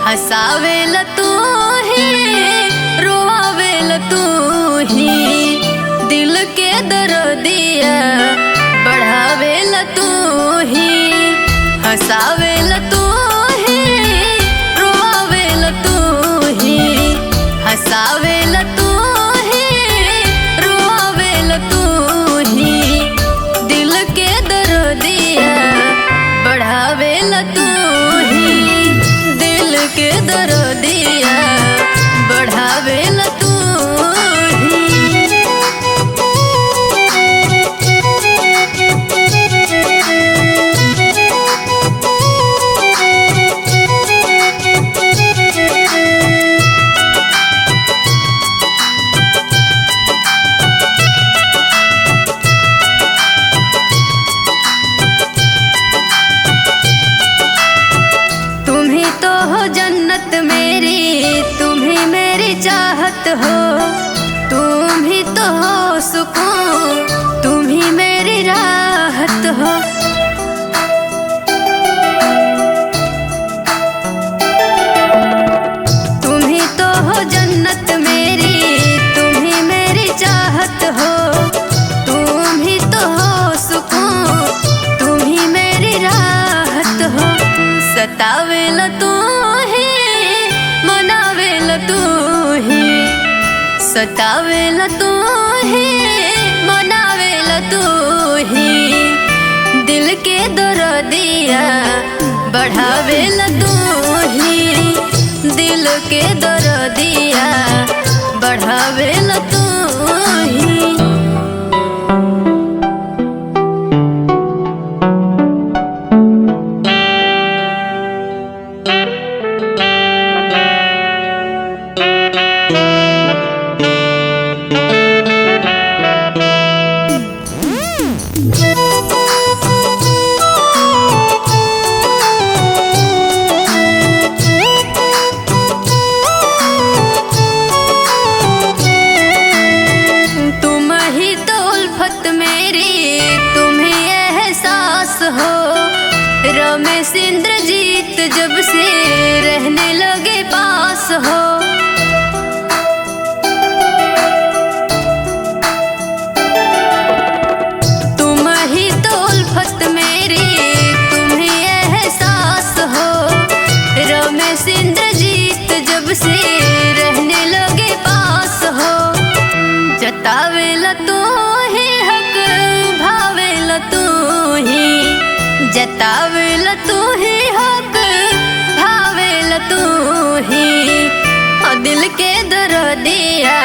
हसावेला तू ही, रोवावेला तू ही, दिल के दर्दिया बढ़ावेला तू ही। हसावेला तू ही, रोवावेला तू ही, हसावेला तू ही, रोवावेला तू ही, दिल के दर्दिया बढ़ावेला तू ही, दिल के दर्दिया बढ़ावेला तू ही। तुम ही तो हो जन्नत मेरी, तुम ही मेरी चाहत हो, तुम ही तो हो सुकून, तुम ही मेरी राहत हो। तुम ही तो हो जन्नत मेरी, तुम ही मेरी चाहत हो, तुम ही तो हो सुकून, तुम ही मेरी राहत हो। सतावेला तू ही, मनावेला तू ही, सतावेला तू ही, मनावेला तू ही, दिल के दर्दिया बढ़ावेला तू ही, दिल के दर्दिया बढ़ावेला तू ही। तुम ही तो उल्फत मेरी, तुम ही एहसास हो, रमेश इंद्रजीत जब से रहने लगे पास हो। तुम ही तो उल्फत मेरी, तुम ही एहसास हो, रमेश इंद्रजीत जब से रहने लगे पास हो। जतावेला तू ही हक, भावेला तू ही, जतावेला तू ही हक, भावेला तू ही, दिल के दर्दिया